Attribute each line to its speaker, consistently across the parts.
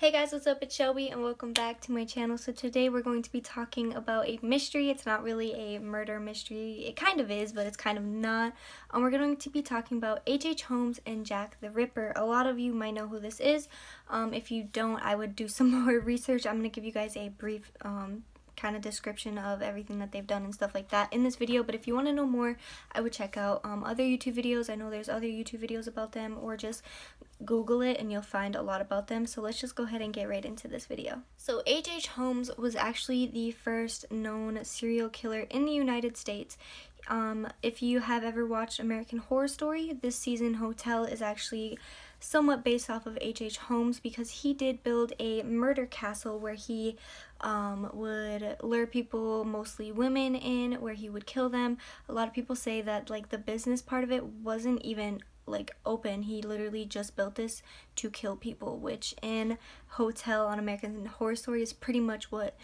Speaker 1: Hey guys, what's up? It's Shelby and welcome back to my channel. So today we're going to be talking about a mystery. It's not really a murder mystery. It kind of is, but it's kind of not. We're going to be talking about H.H. Holmes and Jack the Ripper. A lot of you might know who this is. If you don't, I would do some more research. I'm going to give you guys a brief kind of description of everything that they've done and stuff like that in this video, but if you want to know more, I would check out other YouTube videos. I know there's other YouTube videos about them, or just Google it and you'll find a lot about them. So let's just go ahead and get right into this video. So H.H. Holmes was actually the first known serial killer in the United States. If you have ever watched American Horror Story, this season Hotel is actually somewhat based off of H.H. Holmes because he did build a murder castle where he would lure people, mostly women, in, where he would kill them. A lot of people say that like the business part of it wasn't even like open. He literally just built this to kill people, which in Hotel on American Horror Story is pretty much what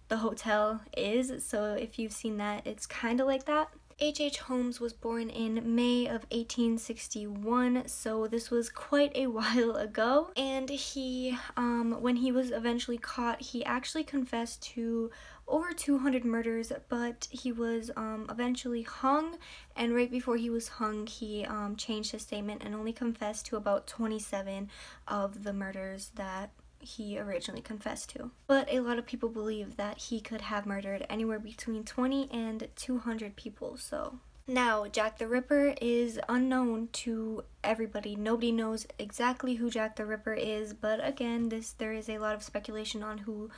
Speaker 1: the hotel is. So if you've seen that, it's kind of like that. H.H. Holmes was born in May of 1861, so this was quite a while ago. And he, when he was eventually caught, he actually confessed to over 200 murders, but he was eventually hung, and right before he was hung, he changed his statement and only confessed to about 27 of the murders that he originally confessed to. But a lot of people believe that he could have murdered anywhere between 20 and 200 people. So now, Jack the Ripper is unknown to everybody. Nobody knows exactly who Jack the Ripper is, but again, there is a lot of speculation on who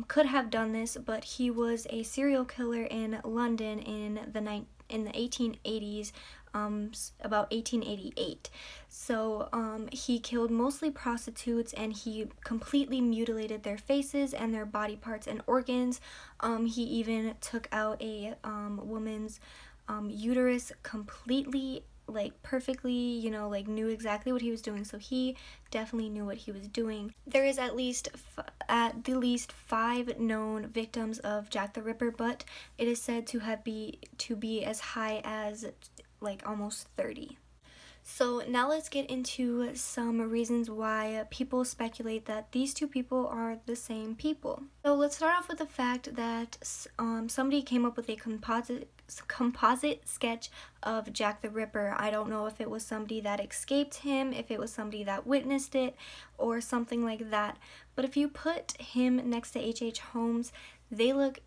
Speaker 1: could have done this, but he was a serial killer in London in the 1880s, about 1888. So he killed mostly prostitutes, and he completely mutilated their faces and their body parts and organs. He even took out a woman's uterus completely, like perfectly, like knew exactly what he was doing. So he definitely knew what he was doing. There is at the least 5 known victims of Jack the Ripper, but it is said to be as high as like almost 30. So now let's get into some reasons why people speculate that these two people are the same people. So let's start off with the fact that somebody came up with a composite sketch of Jack the Ripper. I don't know if it was somebody that escaped him, if it was somebody that witnessed it, or something like that. But if you put him next to H.H. Holmes, they look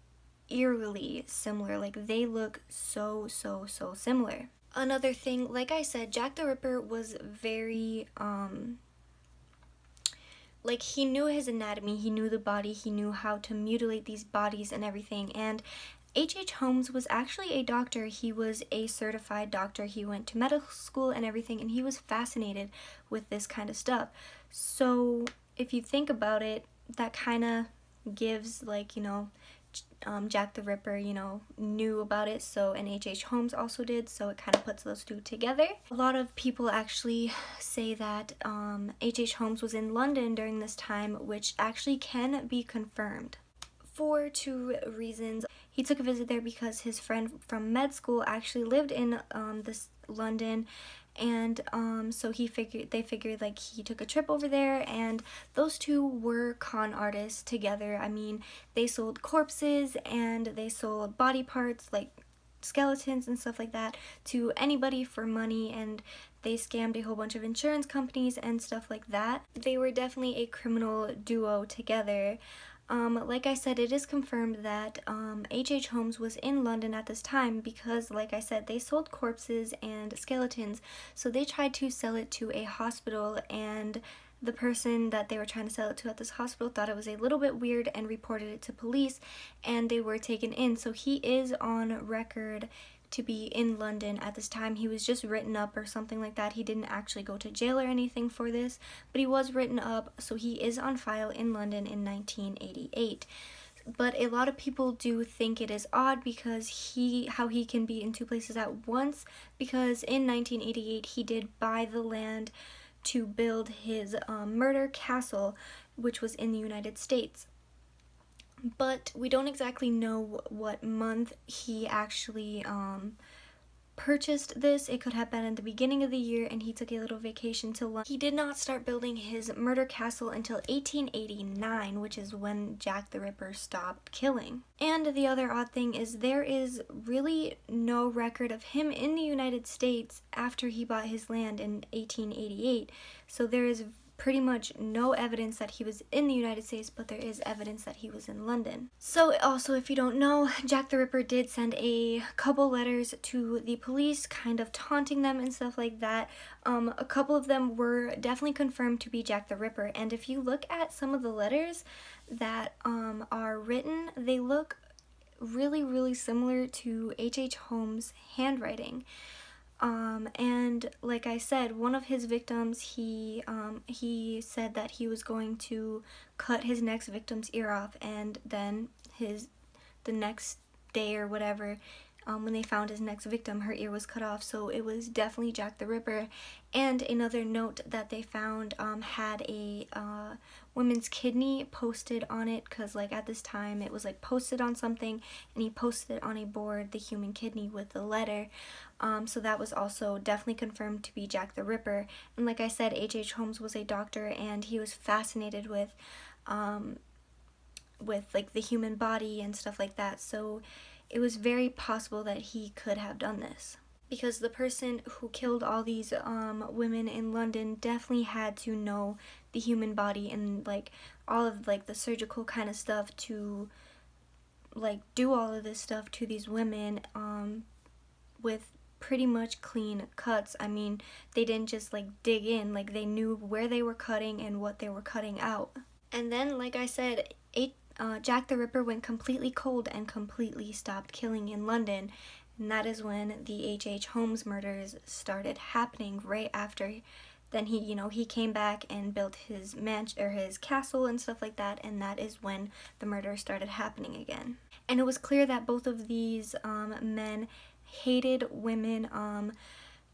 Speaker 1: eerily similar. Like, they look so similar. Another thing, like I said, Jack the Ripper was very, like, he knew his anatomy, he knew the body, he knew how to mutilate these bodies and everything. And H.H. Holmes was actually a doctor. He was a certified doctor. He went to medical school and everything, and he was fascinated with this kind of stuff. So if you think about it, that kind of gives, like, Jack the Ripper, knew about it, so, and H.H. Holmes also did, so it kind of puts those two together. A lot of people actually say that H.H. Holmes was in London during this time, which actually can be confirmed for 2 reasons. He took a visit there because his friend from med school actually lived in this London, and so they figured like he took a trip over there, and those two were con artists together. I mean, they sold corpses and they sold body parts like skeletons and stuff like that to anybody for money, and they scammed a whole bunch of insurance companies and stuff like that. They were definitely a criminal duo together. Like I said, it is confirmed that H.H. Holmes was in London at this time because, like I said, they sold corpses and skeletons, so they tried to sell it to a hospital, and the person that they were trying to sell it to at this hospital thought it was a little bit weird and reported it to police, and they were taken in. So he is on record to be in London at this time. He was just written up or something like that. He didn't actually go to jail or anything for this, but he was written up, so he is on file in London in 1988. But a lot of people do think it is odd because how he can be in 2 places at once, because in 1988 he did buy the land to build his murder castle, which was in the United States. But we don't exactly know what month he actually purchased this. It could have been in the beginning of the year, and he took a little vacation to London. He did not start building his murder castle until 1889, which is when Jack the Ripper stopped killing. And the other odd thing is there is really no record of him in the United States after he bought his land in 1888. So there is pretty much no evidence that he was in the United States, but there is evidence that he was in London. So also, if you don't know, Jack the Ripper did send a couple letters to the police, kind of taunting them and stuff like that. A couple of them were definitely confirmed to be Jack the Ripper, and if you look at some of the letters that are written, they look really similar to H.H. Holmes' handwriting. And like I said, one of his victims, he said that he was going to cut his next victim's ear off, and then the next day or whatever, when they found his next victim, her ear was cut off. So it was definitely Jack the Ripper. And another note that they found had a woman's kidney posted on it, because like at this time it was like posted on something, and he posted it on a board, the human kidney with the letter. So that was also definitely confirmed to be Jack the Ripper. And like I said, H.H. Holmes was a doctor, and he was fascinated with like the human body and stuff like that. So it was very possible that he could have done this, because the person who killed all these women in London definitely had to know the human body and like all of like the surgical kind of stuff to like do all of this stuff to these women with pretty much clean cuts. I mean, they didn't just like dig in, like they knew where they were cutting and what they were cutting out. And then, like I said, Jack the Ripper went completely cold and completely stopped killing in London, and that is when the H.H. Holmes murders started happening. Right after then he came back and built his his castle and stuff like that, and that is when the murders started happening again. And it was clear that both of these men hated women.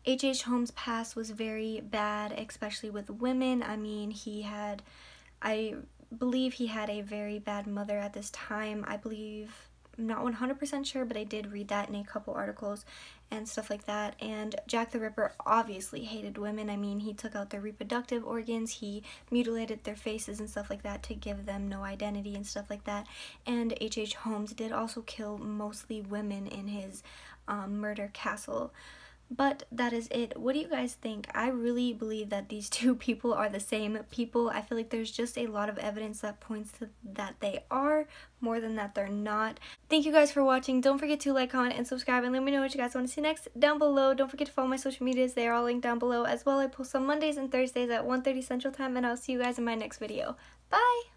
Speaker 1: H.H. Holmes' past was very bad, especially with women. I mean, I believe he had a very bad mother at this time. I'm not 100% sure, but I did read that in a couple articles and stuff like that. And Jack the Ripper obviously hated women. I mean, he took out their reproductive organs, he mutilated their faces and stuff like that to give them no identity and stuff like that. And H.H. Holmes did also kill mostly women in his murder castle. But that is it. What do you guys think? I really believe that these two people are the same people. I feel like there's just a lot of evidence that points to that they are, more than that they're not. Thank you guys for watching. Don't forget to like, comment, and subscribe, and let me know what you guys want to see next down below. Don't forget to follow my social medias. They are all linked down below as well. I post on Mondays and Thursdays at 1:30 Central Time, and I'll see you guys in my next video. Bye!